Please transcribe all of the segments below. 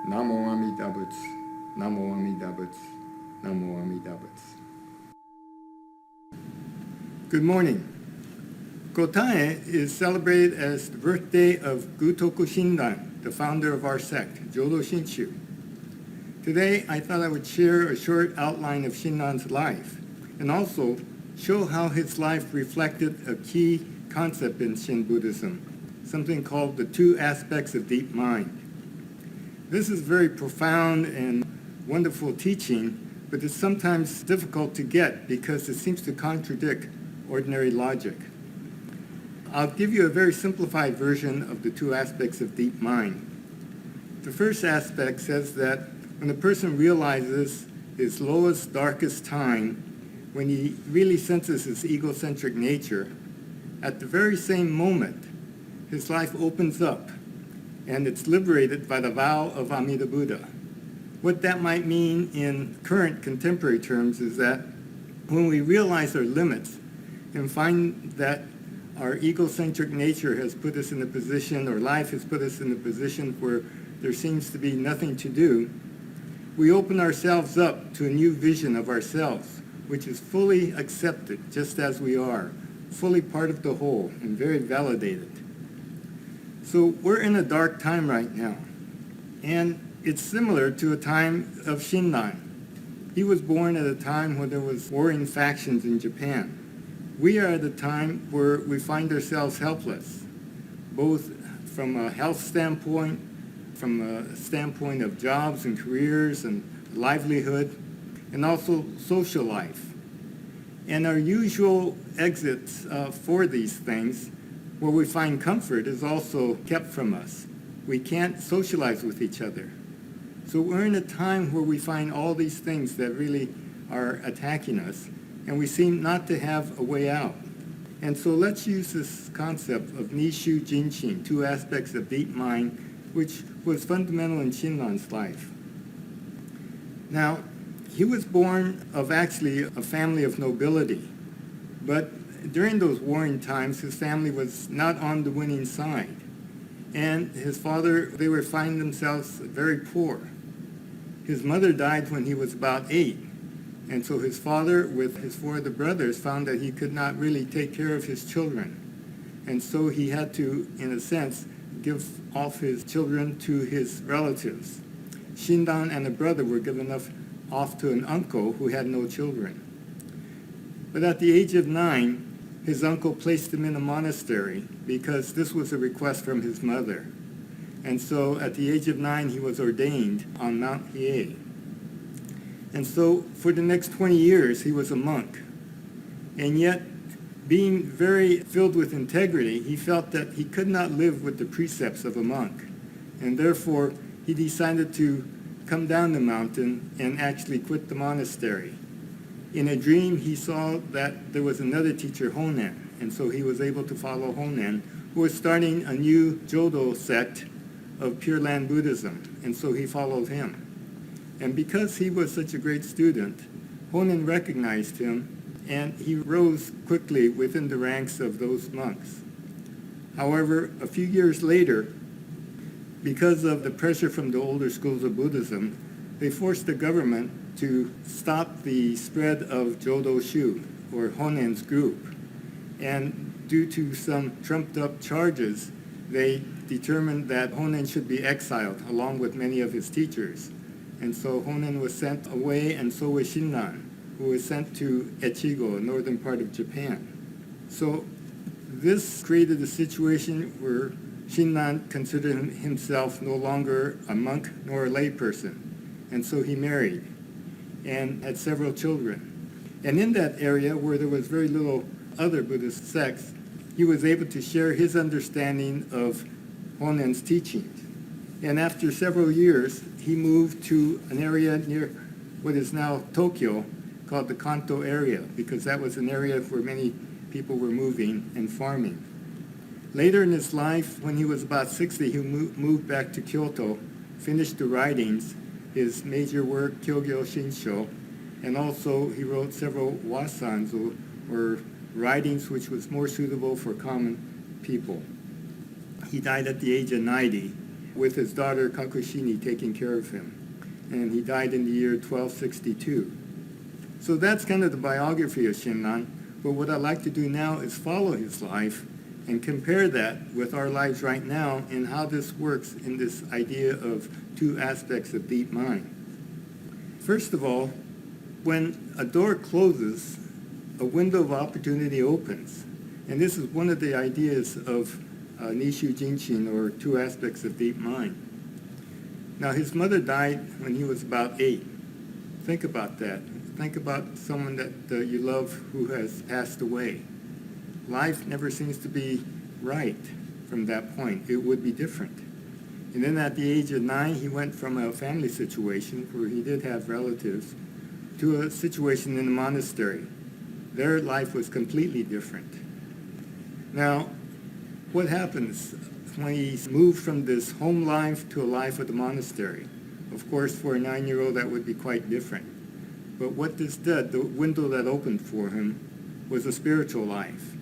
Namo Amida Butsu, Namo Amida Butsu, Namo Amida Butsu. Good morning. Gotane is celebrated as the birthday of Gutoku Shinran, the founder of our sect, Jodo Shinshu. Today, I thought I would share a short outline of Shinran's life and also show how his life reflected a key concept in Shin Buddhism, something called the two aspects of deep mind. This is very profound and wonderful teaching, but it's sometimes difficult to get because it seems to contradict ordinary logic. I'll give you a very simplified version of the two aspects of deep mind. The first aspect says that when a person realizes his lowest, darkest time, when he really senses his egocentric nature, at the very same moment, his life opens up and it's liberated by the vow of Amida Buddha. What that might mean in current contemporary terms is that when we realize our limits and find that our egocentric nature has put us in a position, or life has put us in a position where there seems to be nothing to do, we open ourselves up to a new vision of ourselves, which is fully accepted just as we are, fully part of the whole and very validated. So we're in a dark time right now, and it's similar to a time of Shinran. He was born at a time when there was warring factions in Japan. We are at a time where we find ourselves helpless, both from a health standpoint, from a standpoint of jobs and careers and livelihood, and also social life. And our usual exits for these things, where we find comfort, is also kept from us. We can't socialize with each other. So we're in a time where we find all these things that really are attacking us, and we seem not to have a way out. And so let's use this concept of nishu, jinshin, two aspects of deep mind, which was fundamental in Shinran's life. Now, he was born of actually a family of nobility, but during those warring times, his family was not on the winning side. And his father, they were finding themselves very poor. His mother died when he was about 8. And so his father, with his 4 other brothers, found that he could not really take care of his children. And so he had to, in a sense, give off his children to his relatives. Shinran and a brother were given off to an uncle who had no children. But at the age of 9, his uncle placed him in a monastery because this was a request from his mother. And so at the age of 9, he was ordained on Mount Hiei. And so for the next 20 years, he was a monk. And yet, being very filled with integrity, he felt that he could not live with the precepts of a monk. And therefore, he decided to come down the mountain and actually quit the monastery. In a dream, he saw that there was another teacher, Honen, and so he was able to follow Honen, who was starting a new Jodo sect of Pure Land Buddhism, and so he followed him. And because he was such a great student, Honen recognized him, and he rose quickly within the ranks of those monks. However, a few years later, because of the pressure from the older schools of Buddhism, they forced the government to stop the spread of Jodo Shu, or Honen's group. And due to some trumped-up charges, they determined that Honen should be exiled, along with many of his teachers. And so Honen was sent away, and so was Shinran, who was sent to Echigo, a northern part of Japan. So this created a situation where Shinran considered himself no longer a monk nor a layperson. And so he married and had several children. And in that area where there was very little other Buddhist sects, he was able to share his understanding of Honen's teachings. And after several years, he moved to an area near what is now Tokyo called the Kanto area, because that was an area where many people were moving and farming. Later in his life, when he was about 60, he moved back to Kyoto, finished the writings, his major work, Kyogyo Shinsho, and also he wrote several wasanzu, or writings which was more suitable for common people. He died at the age of 90, with his daughter Kakushini taking care of him. And he died in the year 1262. So that's kind of the biography of Shinran. But what I'd like to do now is follow his life and compare that with our lives right now and how this works in this idea of two aspects of deep mind. First of all, when a door closes, a window of opportunity opens. And this is one of the ideas of nishu, jinshin, or two aspects of deep mind. Now, his mother died when he was about 8. Think about that. Think about someone that you love who has passed away. Life never seems to be right from that point. It would be different. And then at the age of 9, he went from a family situation where he did have relatives to a situation in a monastery. Their life was completely different. Now, what happens when he moved from this home life to a life at the monastery? Of course, for a 9-year-old, that would be quite different. But what this did, the window that opened for him, was a spiritual life.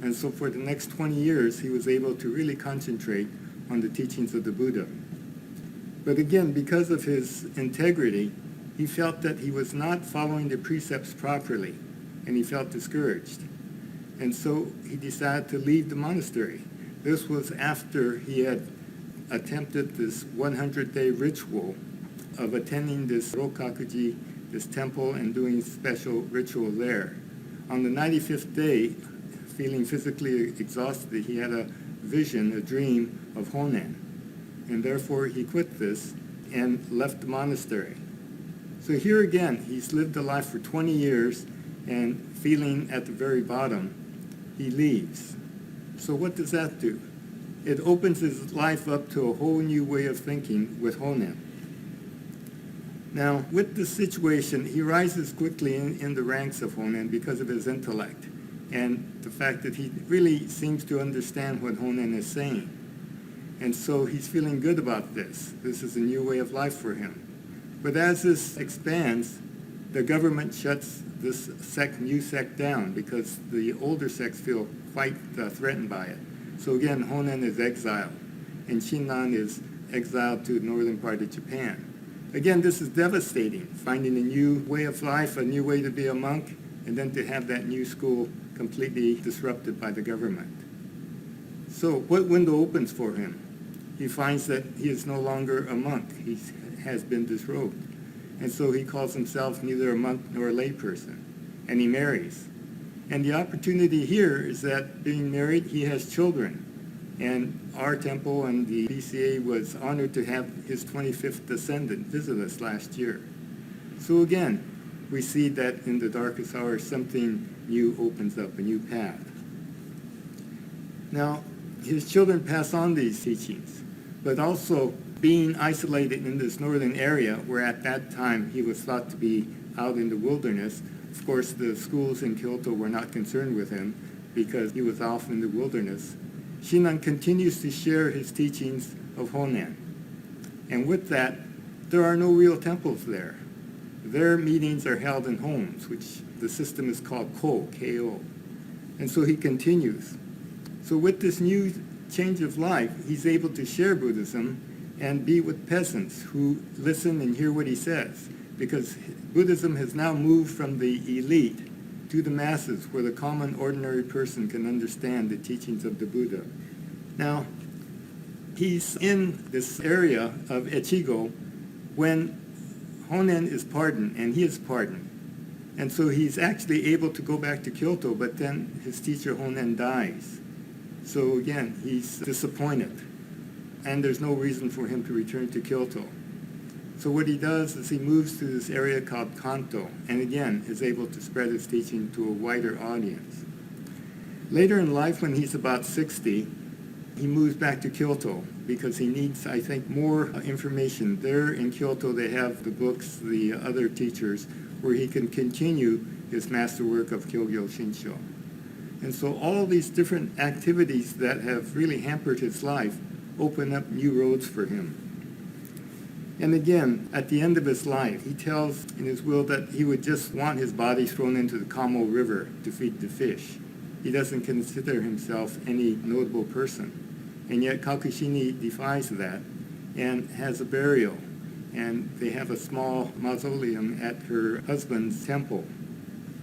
And so for the next 20 years, he was able to really concentrate on the teachings of the Buddha. But again, because of his integrity, he felt that he was not following the precepts properly, and he felt discouraged. And so he decided to leave the monastery. This was after he had attempted this 100-day ritual of attending this Rokakuji, this temple, and doing special ritual there. On the 95th day, feeling physically exhausted, he had a vision, a dream of Honen. And therefore he quit this and left the monastery. So here again, he's lived a life for 20 years and feeling at the very bottom, he leaves. So what does that do? It opens his life up to a whole new way of thinking with Honen. Now, with this situation, he rises quickly in the ranks of Honen because of his intellect and the fact that he really seems to understand what Honen is saying. And so he's feeling good about this. This is a new way of life for him. But as this expands, the government shuts this new sect down because the older sects feel quite threatened by it. So again, Honen is exiled, and Shinran is exiled to the northern part of Japan. Again, this is devastating, finding a new way of life, a new way to be a monk, and then to have that new school completely disrupted by the government. So what window opens for him? He finds that he is no longer a monk. He has been disrobed. And so he calls himself neither a monk nor a layperson. And he marries. And the opportunity here is that being married, he has children. And our temple and the BCA was honored to have his 25th descendant visit us last year. So again, we see that in the darkest hour, something new opens up, a new path. Now, his children pass on these teachings, but also being isolated in this northern area, where at that time he was thought to be out in the wilderness. Of course, the schools in Kyoto were not concerned with him because he was off in the wilderness. Shinran continues to share his teachings of Honen. And with that, there are no real temples there. Their meetings are held in homes, which the system is called Ko. And so he continues. So with this new change of life, he's able to share Buddhism and be with peasants who listen and hear what he says, because Buddhism has now moved from the elite to the masses, where the common ordinary person can understand the teachings of the Buddha. Now, he's in this area of Echigo when Honen is pardoned, and he is pardoned. And so he's actually able to go back to Kyoto, but then his teacher Honen dies. So again, he's disappointed, and there's no reason for him to return to Kyoto. So what he does is he moves to this area called Kanto, and again is able to spread his teaching to a wider audience. Later in life, when he's about 60, he moves back to Kyoto because he needs, I think, more information. There in Kyoto, they have the books, the other teachers, where he can continue his masterwork of Kyogyo Shinsho. And so all these different activities that have really hampered his life open up new roads for him. And again, at the end of his life, he tells in his will that he would just want his body thrown into the Kamo River to feed the fish. He doesn't consider himself any notable person. And yet Kakushini defies that. and has a burial. And they have a small mausoleum at her husband's temple.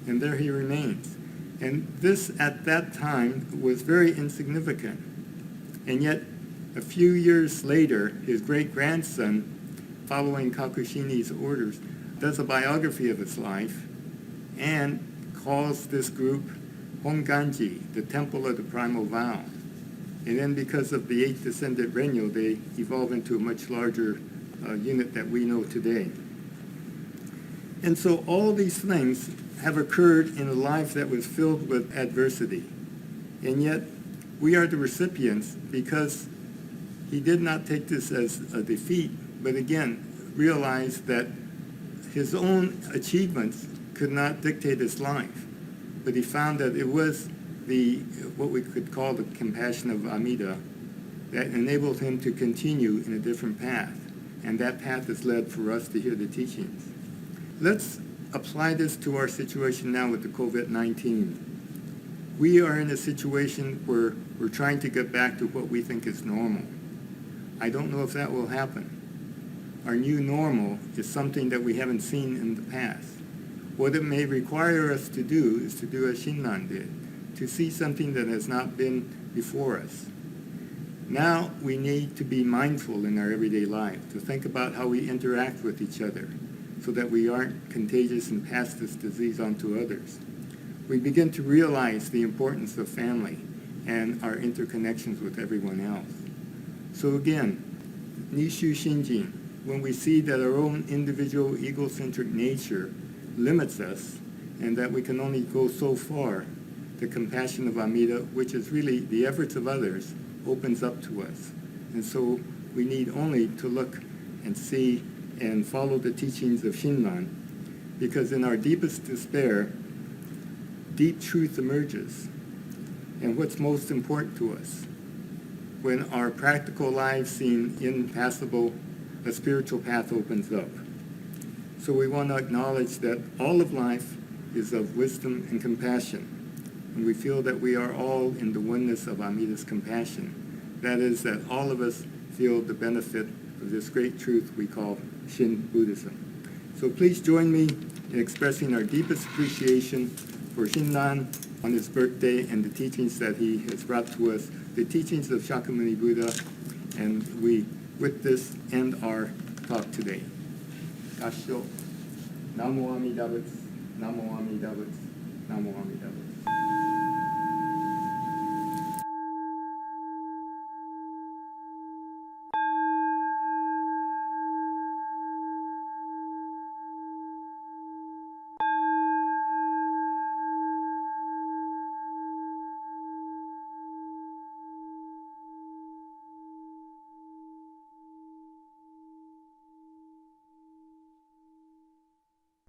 And there he remains. And this, at that time, was very insignificant. And yet, a few years later, his great-grandson, following Kakushini's orders, does a biography of his life and calls this group Honganji, the Temple of the Primal Vow. And then because of the 8th descendant Renyo, they evolve into a much larger unit that we know today. And so all these things have occurred in a life that was filled with adversity. And yet, we are the recipients because he did not take this as a defeat, but again, realized that his own achievements could not dictate his life. But he found that it was what we could call the compassion of Amida that enabled him to continue in a different path. And that path is led for us to hear the teachings. Let's apply this to our situation now with the COVID-19. We are in a situation where we're trying to get back to what we think is normal. I don't know if that will happen. Our new normal is something that we haven't seen in the past. What it may require us to do is to do as Shinran did, to see something that has not been before us. Now we need to be mindful in our everyday life, to think about how we interact with each other so that we aren't contagious and pass this disease on to others. We begin to realize the importance of family and our interconnections with everyone else. So again, nishu shinjin, when we see that our own individual egocentric nature limits us and that we can only go so far, the compassion of Amida, which is really the efforts of others, opens up to us. And so we need only to look and see and follow the teachings of Shinran, because in our deepest despair, deep truth emerges. And what's most important to us, when our practical lives seem impassable, a spiritual path opens up. So we want to acknowledge that all of life is of wisdom and compassion. And we feel that we are all in the oneness of Amida's compassion. That is, that all of us feel the benefit of this great truth we call Shin Buddhism. So please join me in expressing our deepest appreciation for Shinran on his birthday and the teachings that he has brought to us, the teachings of Shakyamuni Buddha, and we, with this, end our talk today. Gasho. Namo Amidabuts, Namo Amidabuts, Namo Amidabuts.